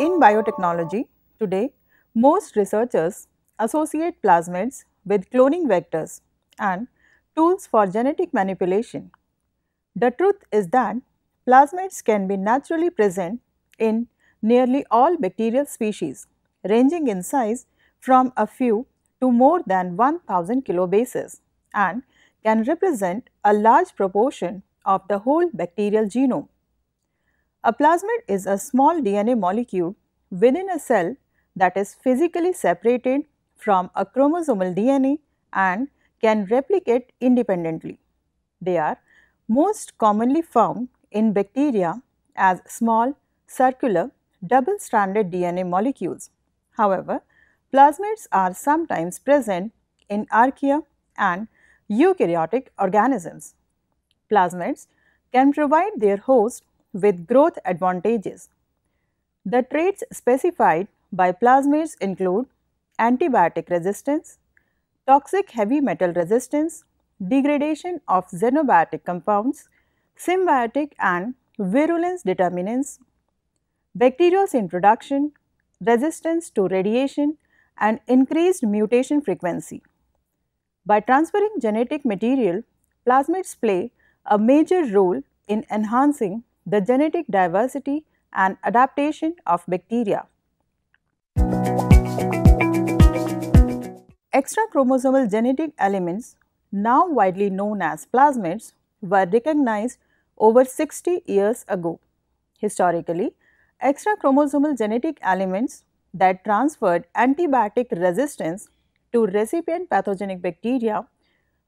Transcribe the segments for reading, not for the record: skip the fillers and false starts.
In biotechnology, today, most researchers associate plasmids with cloning vectors and tools for genetic manipulation. The truth is that plasmids can be naturally present in nearly all bacterial species, ranging in size from a few to more than 1000 kilobases, and can represent a large proportion of the whole bacterial genome. A plasmid is a small DNA molecule within a cell that is physically separated from a chromosomal DNA and can replicate independently. They are most commonly found in bacteria as small, circular, double-stranded DNA molecules. However, plasmids are sometimes present in archaea and eukaryotic organisms. Plasmids can provide their host with growth advantages. The traits specified by plasmids include antibiotic resistance, toxic heavy metal resistance, degradation of xenobiotic compounds, symbiotic and virulence determinants, bacterial introduction, resistance to radiation, and increased mutation frequency. By transferring genetic material, plasmids play a major role in enhancing the genetic diversity and adaptation of bacteria. Extrachromosomal genetic elements, now widely known as plasmids, were recognized over 60 years ago. Historically, extrachromosomal genetic elements that transferred antibiotic resistance to recipient pathogenic bacteria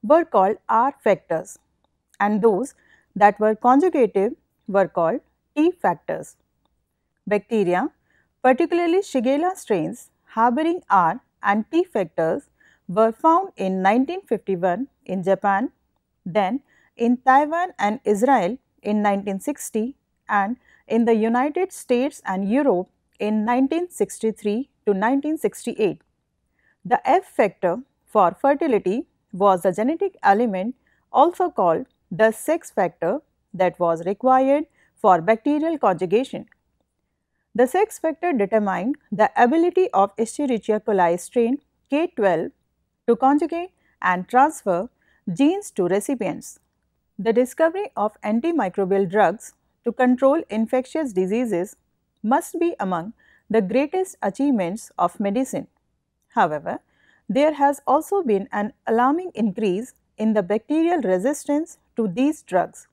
were called R factors, and those that were conjugative were called T factors. Bacteria, particularly Shigella strains harboring R and T factors, were found in 1951 in Japan, then in Taiwan and Israel in 1960, and in the United States and Europe in 1963 to 1968. The F factor for fertility was a genetic element also called the sex factor that was required for bacterial conjugation. The sex factor determined the ability of Escherichia coli strain K12 to conjugate and transfer genes to recipients. The discovery of antimicrobial drugs to control infectious diseases must be among the greatest achievements of medicine. However, there has also been an alarming increase in the bacterial resistance to these drugs.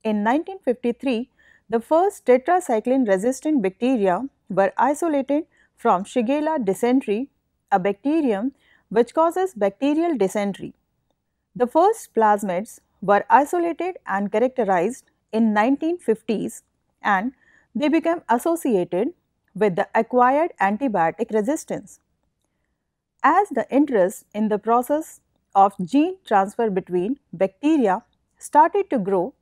In 1953, the first tetracycline-resistant bacteria were isolated from Shigella dysentery, a bacterium which causes bacterial dysentery. The first plasmids were isolated and characterized in 1950s, and they became associated with the acquired antibiotic resistance. As the interest in the process of gene transfer between bacteria started to grow,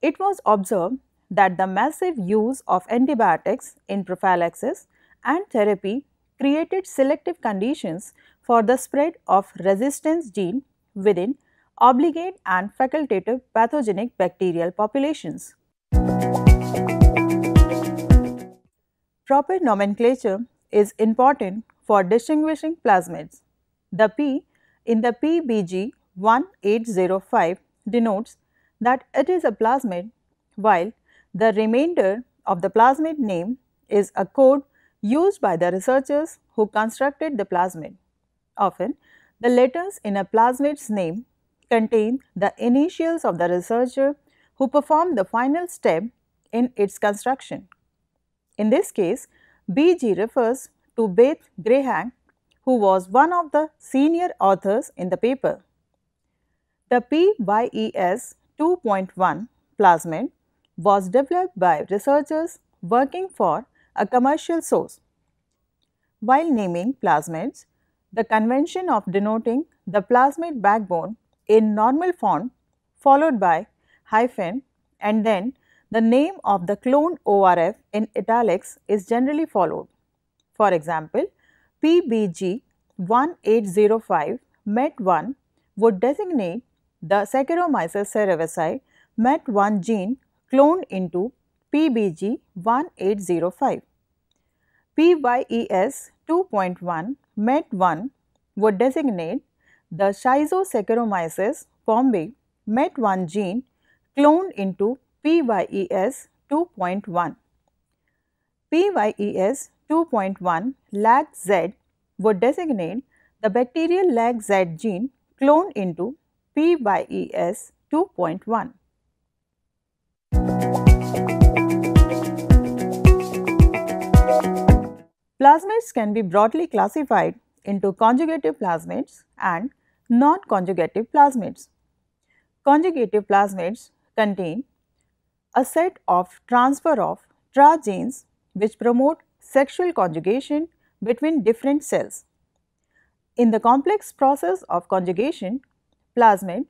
it was observed that the massive use of antibiotics in prophylaxis and therapy created selective conditions for the spread of resistance gene within obligate and facultative pathogenic bacterial populations. Proper nomenclature is important for distinguishing plasmids. The P in the PBG 1805 denotes that it is a plasmid, while the remainder of the plasmid name is a code used by the researchers who constructed the plasmid. Often, the letters in a plasmid's name contain the initials of the researcher who performed the final step in its construction. In this case, BG refers to Beth Graham, who was one of the senior authors in the paper. The PYES 2.1 plasmid was developed by researchers working for a commercial source. While naming plasmids, the convention of denoting the plasmid backbone in normal font followed by hyphen and then the name of the cloned ORF in italics is generally followed. For example, PBG 1805 MET1 would designate the Saccharomyces cerevisiae MET1 gene cloned into PBG 1805. PYES 2.1 MET1 would designate the Schizosaccharomyces formidae MET1 gene cloned into PYES 2.1. PYES 2.1 LAG-Z would designate the bacterial LAG-Z gene cloned into PYES 2.1. Plasmids can be broadly classified into conjugative plasmids and non-conjugative plasmids. Conjugative plasmids contain a set of transfer of TRA genes which promote sexual conjugation between different cells. In the complex process of conjugation, plasmid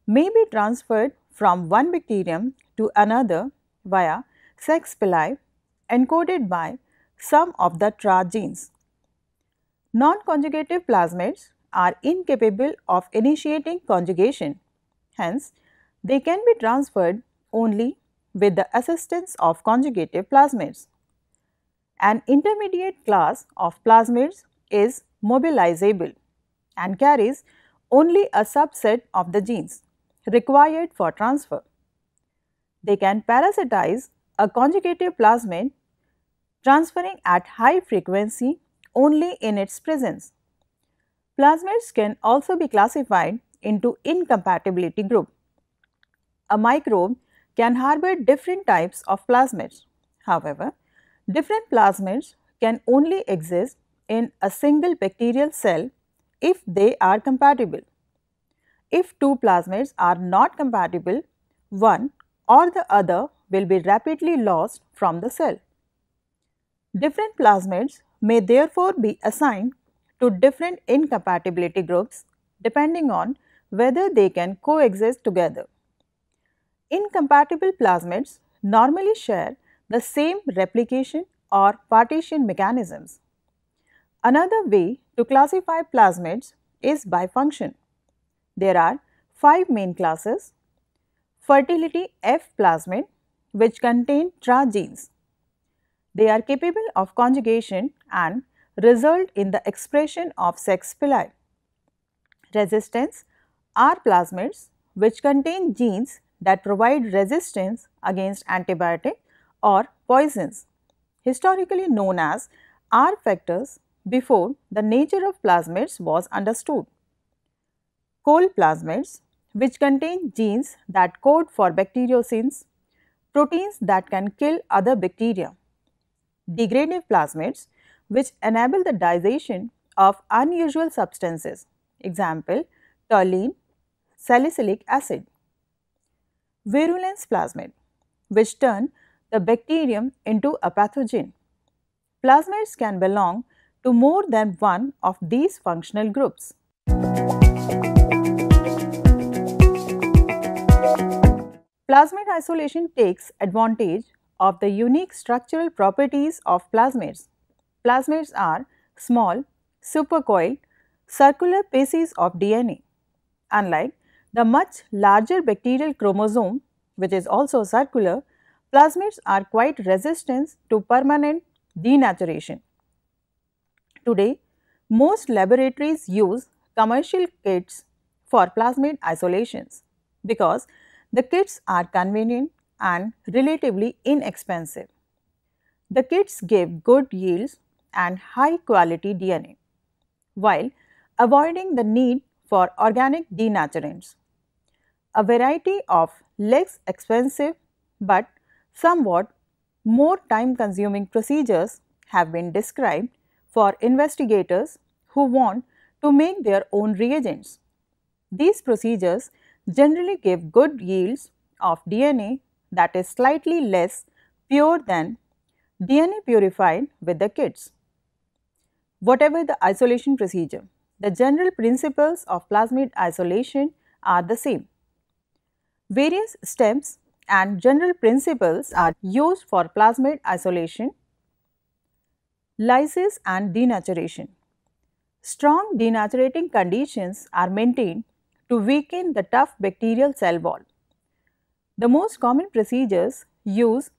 may be transferred from one bacterium to another via sex pili encoded by some of the TRA genes. Non-conjugative plasmids are incapable of initiating conjugation, hence they can be transferred only with the assistance of conjugative plasmids. An intermediate class of plasmids is mobilizable and carries only a subset of the genes required for transfer. They can parasitize a conjugative plasmid, transferring at high frequency only in its presence. Plasmids can also be classified into incompatibility group. A microbe can harbor different types of plasmids. However, different plasmids can only exist in a single bacterial cell if they are compatible. If two plasmids are not compatible, one or the other will be rapidly lost from the cell. Different plasmids may therefore be assigned to different incompatibility groups depending on whether they can coexist together. Incompatible plasmids normally share the same replication or partition mechanisms. Another way to classify plasmids is by function. There are 5 main classes: fertility F plasmid, which contain TRA genes. They are capable of conjugation and result in the expression of sex pili. Resistance R plasmids, which contain genes that provide resistance against antibiotic or poisons, historically known as R factors before the nature of plasmids was understood. Col plasmids, which contain genes that code for bacteriocins, proteins that can kill other bacteria. Degradative plasmids, which enable the digestion of unusual substances, example toluene, salicylic acid. Virulence plasmid, which turn the bacterium into a pathogen. Plasmids can belong to more than one of these functional groups. Plasmid isolation takes advantage of the unique structural properties of plasmids. Plasmids are small, supercoiled, circular pieces of DNA. Unlike the much larger bacterial chromosome, which is also circular, plasmids are quite resistant to permanent denaturation. Today, most laboratories use commercial kits for plasmid isolations because the kits are convenient and relatively inexpensive. The kits give good yields and high quality DNA, while avoiding the need for organic denaturants. A variety of less expensive but somewhat more time consuming procedures have been described for investigators who want to make their own reagents. These procedures generally give good yields of DNA that is slightly less pure than DNA purified with the kits. Whatever the isolation procedure, the general principles of plasmid isolation are the same. Various steps and general principles are used for plasmid isolation. Lysis and denaturation. Strong denaturating conditions are maintained to weaken the tough bacterial cell wall. The most common procedures use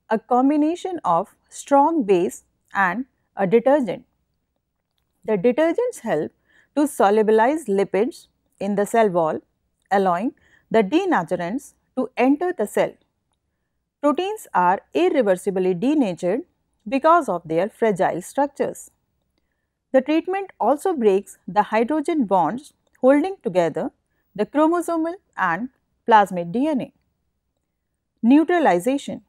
a combination of strong base and a detergent. The detergents help to solubilize lipids in the cell wall, allowing the denaturants to enter the cell. Proteins are irreversibly denatured because of their fragile structures. The treatment also breaks the hydrogen bonds holding together the chromosomal and plasmid DNA. Neutralization.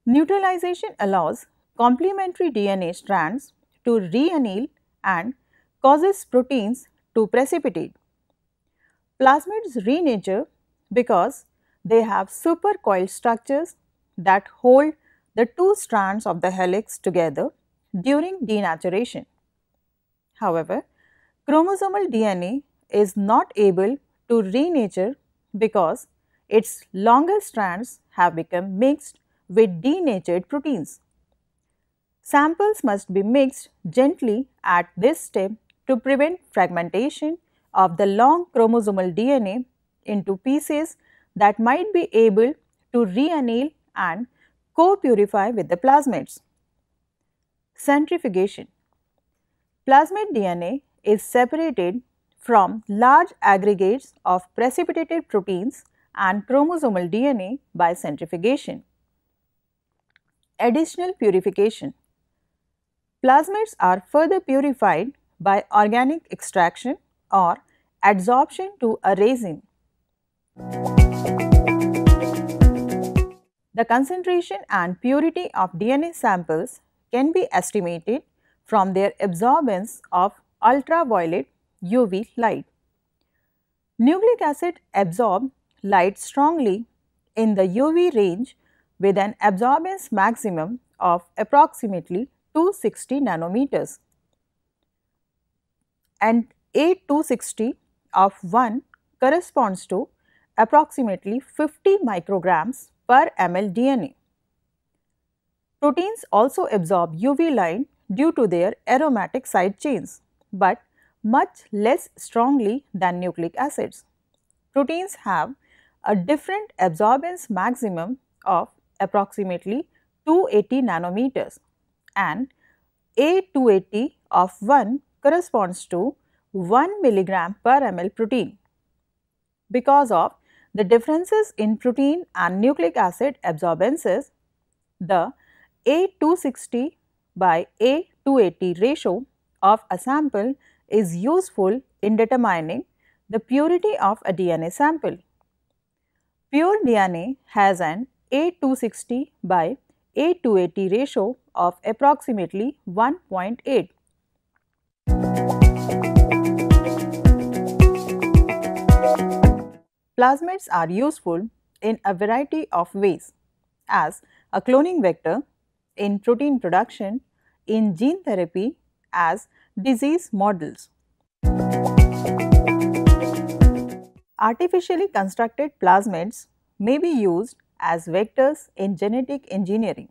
Neutralization allows complementary DNA strands to reanneal and causes proteins to precipitate. Plasmids renature because they have supercoiled structures that hold the two strands of the helix together during denaturation. However, chromosomal DNA is not able to renature because its longer strands have become mixed with denatured proteins. Samples must be mixed gently at this step to prevent fragmentation of the long chromosomal DNA into pieces that might be able to reanneal and co-purify with the plasmids. Centrifugation. Plasmid DNA is separated from large aggregates of precipitated proteins and chromosomal DNA by centrifugation. Additional purification. Plasmids are further purified by organic extraction or adsorption to a resin. The concentration and purity of DNA samples can be estimated from their absorbance of ultraviolet UV light. Nucleic acid absorb light strongly in the UV range with an absorbance maximum of approximately 260 nanometers, and A260 of 1 corresponds to approximately 50 micrograms per ml DNA. Proteins also absorb UV light due to their aromatic side chains, but much less strongly than nucleic acids. Proteins have a different absorbance maximum of approximately 280 nanometers, and A280 of 1 corresponds to 1 milligram per ml protein. Because of the differences in protein and nucleic acid absorbances, the A260 by A280 ratio of a sample is useful in determining the purity of a DNA sample. Pure DNA has an A260 by A280 ratio of approximately 1.8. Plasmids are useful in a variety of ways, as a cloning vector, in protein production, in gene therapy, as disease models. Artificially constructed plasmids may be used as vectors in genetic engineering.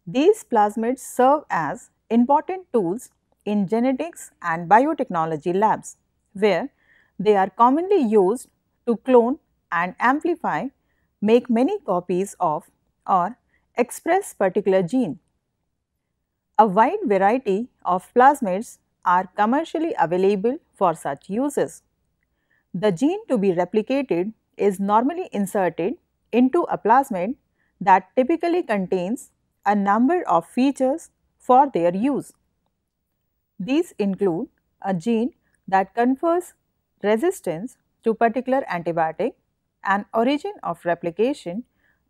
These plasmids serve as important tools in genetics and biotechnology labs, where they are commonly used to clone and amplify, make many copies of, or express particular gene. A wide variety of plasmids are commercially available for such uses. The gene to be replicated is normally inserted into a plasmid that typically contains a number of features for their use. These include a gene that confers resistance to particular antibiotic, an origin of replication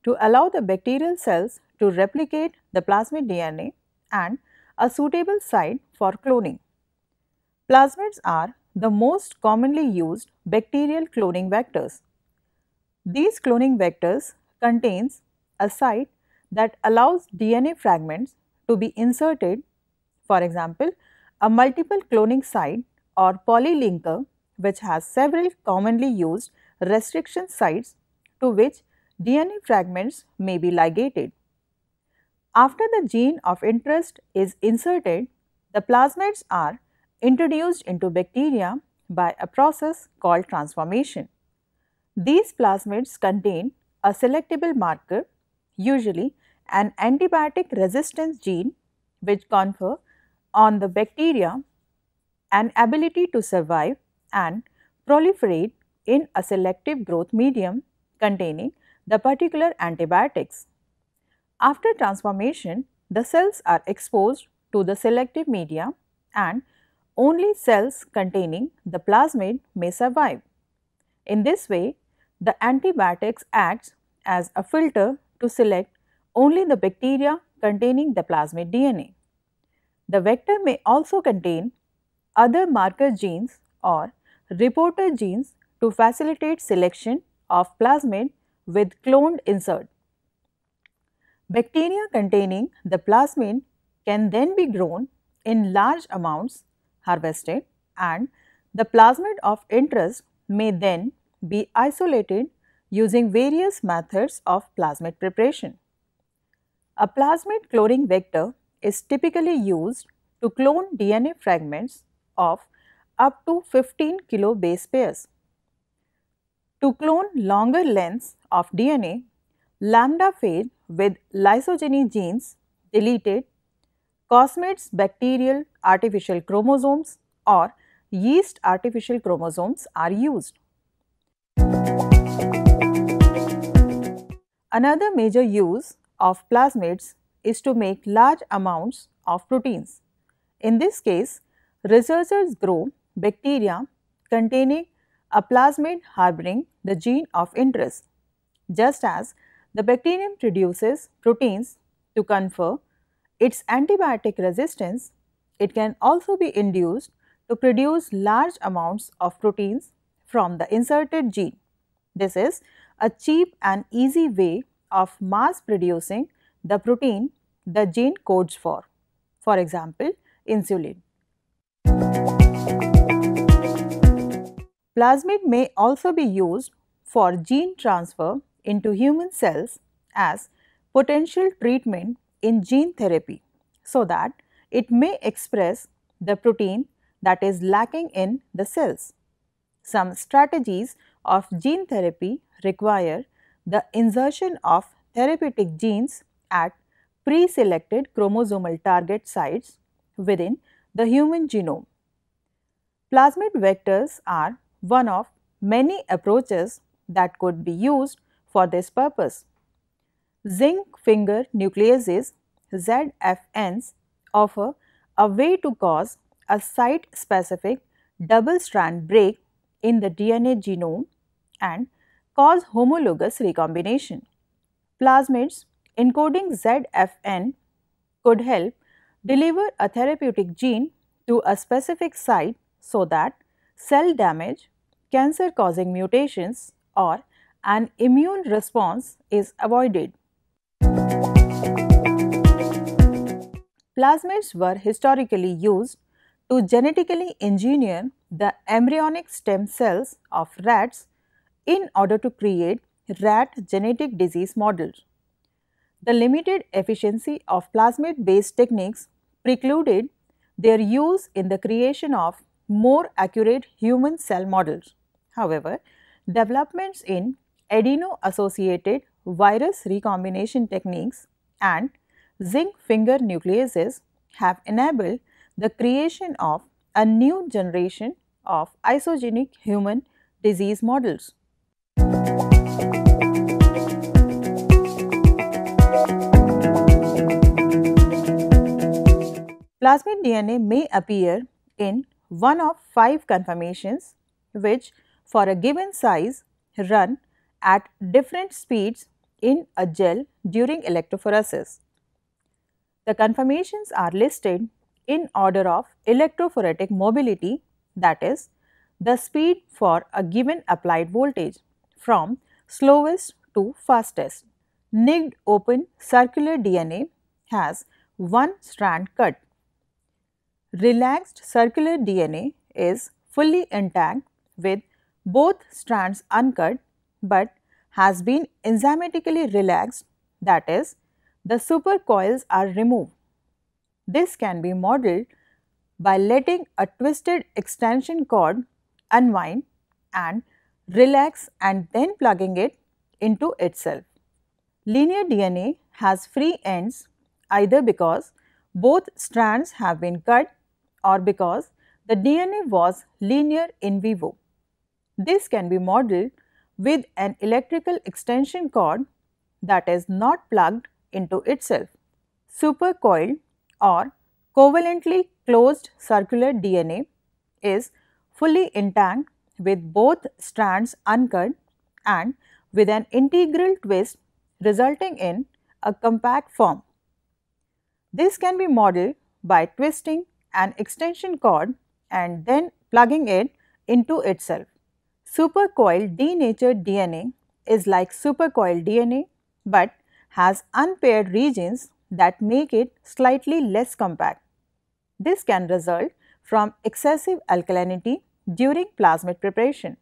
to allow the bacterial cells to replicate the plasmid DNA, and a suitable site for cloning. Plasmids are the most commonly used bacterial cloning vectors. These cloning vectors contains a site that allows DNA fragments to be inserted, for example, a multiple cloning site or polylinker which has several commonly used restriction sites to which DNA fragments may be ligated. After the gene of interest is inserted, the plasmids are introduced into bacteria by a process called transformation. These plasmids contain a selectable marker, usually an antibiotic resistance gene, which confer on the bacteria and ability to survive and proliferate in a selective growth medium containing the particular antibiotics. After transformation, the cells are exposed to the selective media and only cells containing the plasmid may survive. In this way, the antibiotics acts as a filter to select only the bacteria containing the plasmid DNA. The vector may also contain other marker genes or reporter genes to facilitate selection of plasmid with cloned insert. Bacteria containing the plasmid can then be grown in large amounts, harvested, and the plasmid of interest may then be isolated using various methods of plasmid preparation. A plasmid cloning vector is typically used to clone DNA fragments of up to 15 kilobase pairs. To clone longer lengths of DNA, lambda phage with lysogeny genes deleted Cosmids bacterial artificial chromosomes or yeast artificial chromosomes are used. Another major use of plasmids is to make large amounts of proteins. In this case, researchers grow bacteria containing a plasmid harboring the gene of interest. Just as the bacterium produces proteins to confer its antibiotic resistance, it can also be induced to produce large amounts of proteins from the inserted gene. This is a cheap and easy way of mass producing the protein the gene codes for example, insulin. Plasmid may also be used for gene transfer into human cells as potential treatment in gene therapy so that it may express the protein that is lacking in the cells. Some strategies of gene therapy require the insertion of therapeutic genes at pre-selected chromosomal target sites within the human genome. Plasmid vectors are one of many approaches that could be used for this purpose. Zinc finger nucleases ZFNs offer a way to cause a site-specific double-strand break in the DNA genome and cause homologous recombination. Plasmids encoding ZFN could help deliver a therapeutic gene to a specific site so that cell damage, cancer-causing mutations, or an immune response is avoided. Plasmids were historically used to genetically engineer the embryonic stem cells of rats in order to create rat genetic disease models. The limited efficiency of plasmid-based techniques precluded their use in the creation of more accurate human cell models. However, developments in adeno-associated virus recombination techniques and zinc finger nucleases have enabled the creation of a new generation of isogenic human disease models. Plasmid DNA may appear in one of 5 conformations which for a given size run at different speeds in a gel during electrophoresis. The conformations are listed in order of electrophoretic mobility, that is, the speed for a given applied voltage from slowest to fastest. Nicked open circular DNA has one strand cut. Relaxed circular DNA is fully intact with both strands uncut but has been enzymatically relaxed, that is, the supercoils are removed. This can be modeled by letting a twisted extension cord unwind and relax and then plugging it into itself. Linear DNA has free ends either because both strands have been cut, or because the DNA was linear in vivo. This can be modeled with an electrical extension cord that is not plugged into itself. Supercoiled or covalently closed circular DNA is fully intact with both strands uncut and with an integral twist resulting in a compact form. This can be modeled by twisting an extension cord and then plugging it into itself. Supercoiled denatured DNA is like supercoiled DNA but has unpaired regions that make it slightly less compact. This can result from excessive alkalinity during plasmid preparation.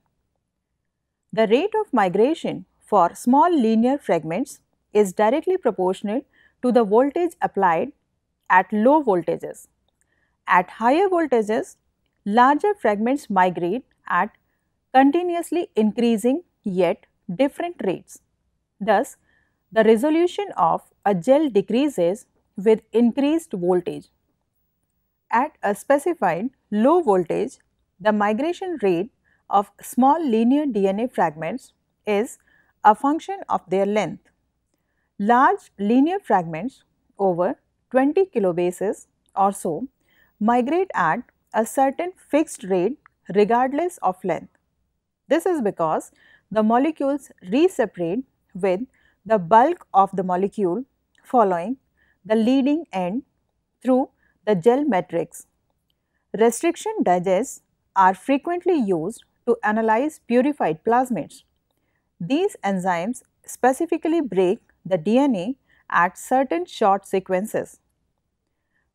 The rate of migration for small linear fragments is directly proportional to the voltage applied at low voltages. At higher voltages, larger fragments migrate at continuously increasing yet different rates. Thus, the resolution of a gel decreases with increased voltage. At a specified low voltage, the migration rate of small linear DNA fragments is a function of their length. Large linear fragments over 20 kilobases or so migrate at a certain fixed rate regardless of length. This is because the molecules reseparate with the bulk of the molecule following the leading end through the gel matrix. Restriction digests are frequently used to analyze purified plasmids. These enzymes specifically break the DNA at certain short sequences.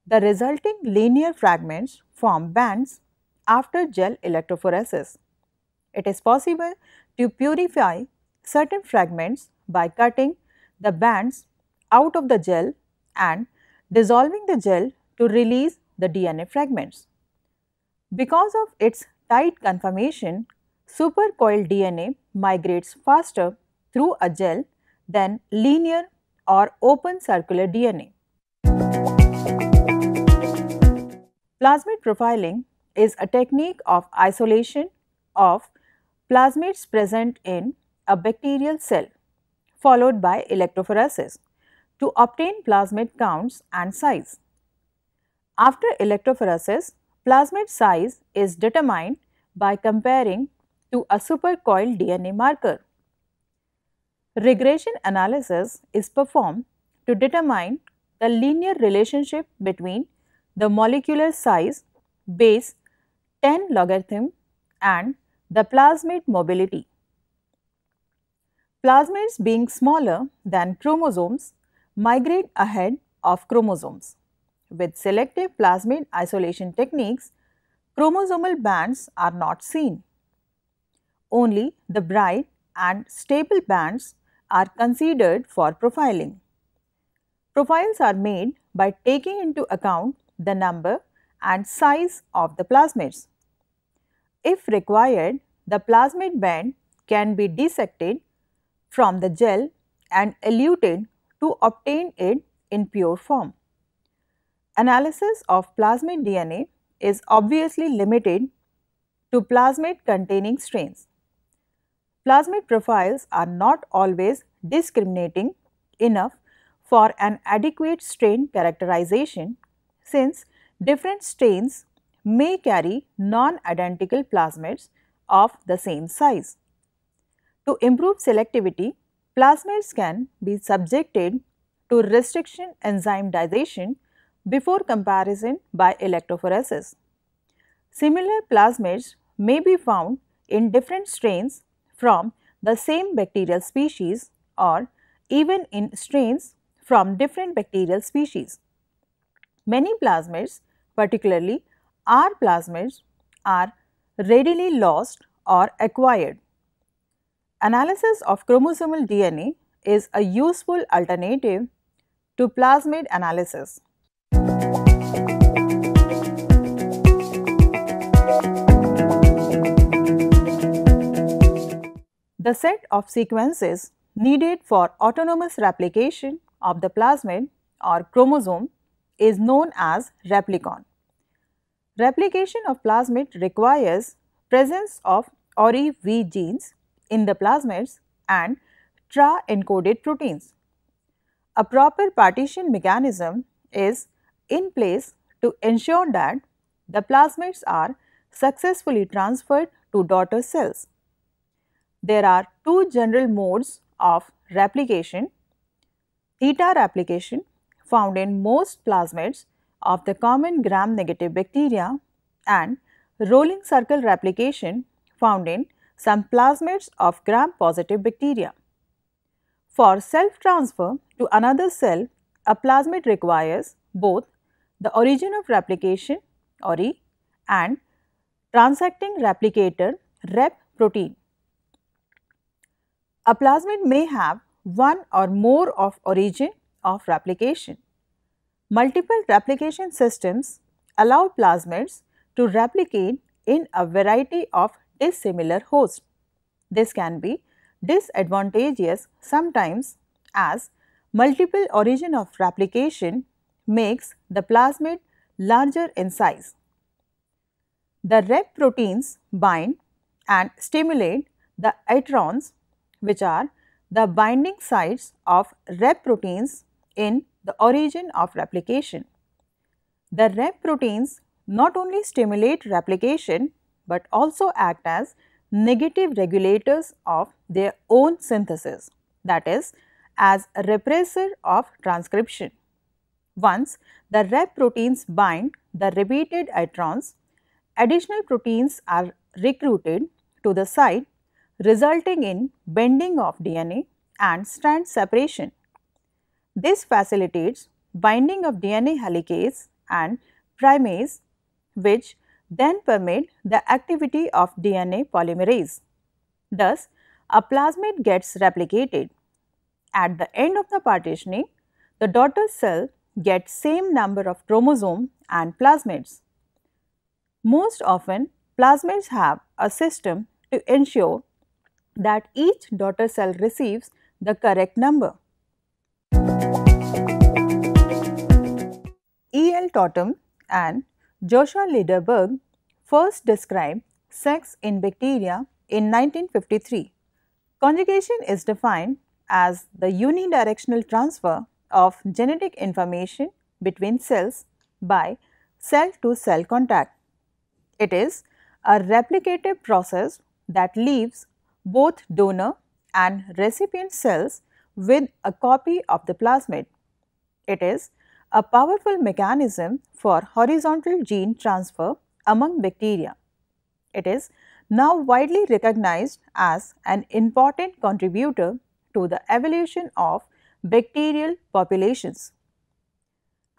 The resulting linear fragments form bands after gel electrophoresis. It is possible to purify certain fragments by cutting the bands out of the gel and dissolving the gel to release the DNA fragments. Because of its tight conformation, supercoiled DNA migrates faster through a gel than linear or open circular DNA. Plasmid profiling is a technique of isolation of plasmids present in a bacterial cell, followed by electrophoresis, to obtain plasmid counts and size. After electrophoresis, plasmid size is determined by comparing to a supercoiled DNA marker. Regression analysis is performed to determine the linear relationship between the molecular size base 10 logarithm and the plasmid mobility. Plasmids being smaller than chromosomes migrate ahead of chromosomes. With selective plasmid isolation techniques, chromosomal bands are not seen. Only the bright and stable bands are considered for profiling. Profiles are made by taking into account the number and size of the plasmids. If required, the plasmid band can be dissected from the gel and eluted to obtain it in pure form. Analysis of plasmid DNA is obviously limited to plasmid containing strains. Plasmid profiles are not always discriminating enough for an adequate strain characterization, since different strains may carry non-identical plasmids of the same size. To improve selectivity, plasmids can be subjected to restriction enzyme digestion before comparison by electrophoresis. Similar plasmids may be found in different strains from the same bacterial species or even in strains from different bacterial species. Many plasmids, particularly R plasmids, are readily lost or acquired. Analysis of chromosomal DNA is a useful alternative to plasmid analysis. The set of sequences needed for autonomous replication of the plasmid or chromosome is known as replicon. Replication of plasmid requires presence of ORI-V genes in the plasmids and TRA-encoded proteins. A proper partition mechanism is in place to ensure that the plasmids are successfully transferred to daughter cells. There are two general modes of replication: theta replication, found in most plasmids of the common gram-negative bacteria, and rolling circle replication, found in some plasmids of gram-positive bacteria. For self-transfer to another cell, a plasmid requires both the origin of replication ORI and transacting replicator rep protein. A plasmid may have one or more of origin of replication. Multiple replication systems allow plasmids to replicate in a variety of dissimilar hosts. This can be disadvantageous sometimes, as multiple origin of replication makes the plasmid larger in size. The rep proteins bind and stimulate the introns, which are the binding sites of rep proteins in the origin of replication. The rep proteins not only stimulate replication but also act as negative regulators of their own synthesis, that is, as a repressor of transcription. Once the rep proteins bind the repeated introns, additional proteins are recruited to the site, resulting in bending of DNA and strand separation. This facilitates binding of DNA helicase and primase, which then permit the activity of DNA polymerase. Thus, a plasmid gets replicated. At the end of the partitioning, the daughter cell gets same number of chromosome and plasmids. Most often, plasmids have a system to ensure that each daughter cell receives the correct number. E. L. Totem and Joshua Lederberg first described sex in bacteria in 1953. Conjugation is defined as the unidirectional transfer of genetic information between cells by cell-to-cell contact. It is a replicative process that leaves both donor and recipient cells with a copy of the plasmid. It is a powerful mechanism for horizontal gene transfer among bacteria. It is now widely recognized as an important contributor to the evolution of bacterial populations.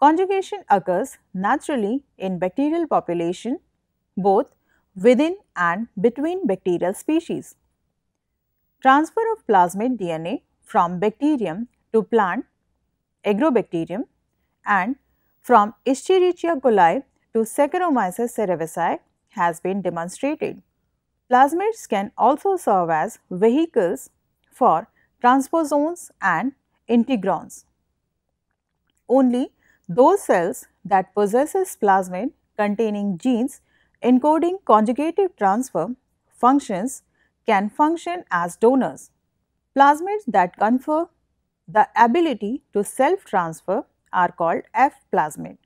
Conjugation occurs naturally in bacterial population, both within and between bacterial species. Transfer of plasmid DNA from bacterium to plant, Agrobacterium, and from Escherichia coli to Saccharomyces cerevisiae has been demonstrated. Plasmids can also serve as vehicles for transposons and integrons. Only those cells that possesses plasmid containing genes encoding conjugative transfer functions can function as donors. Plasmids that confer the ability to self-transfer are called F plasmid.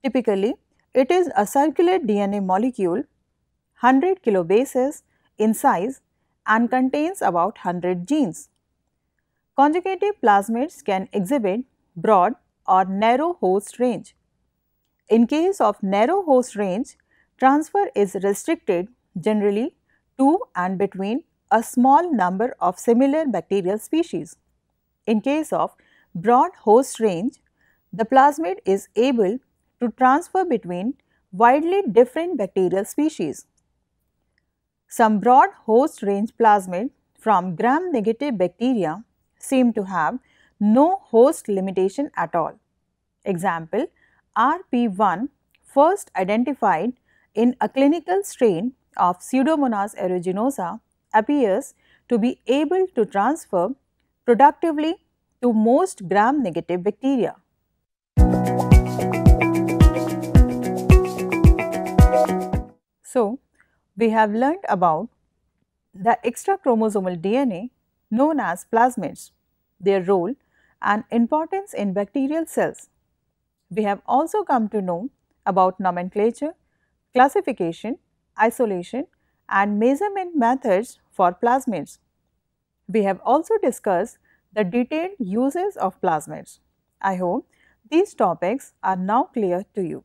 Typically, it is a circular DNA molecule 100 kilobases in size and contains about 100 genes. Conjugative plasmids can exhibit broad or narrow host range. In case of narrow host range, transfer is restricted generally to and between a small number of similar bacterial species. In case of broad host range, the plasmid is able to transfer between widely different bacterial species. Some broad host range plasmid from gram-negative bacteria seem to have no host limitation at all. Example, RP1, first identified in a clinical strain of Pseudomonas aeruginosa, appears to be able to transfer productively to most gram-negative bacteria. We have learned about the extrachromosomal DNA known as plasmids, their role and importance in bacterial cells. We have also come to know about nomenclature, classification, isolation and measurement methods for plasmids. We have also discussed the detailed uses of plasmids. I hope these topics are now clear to you.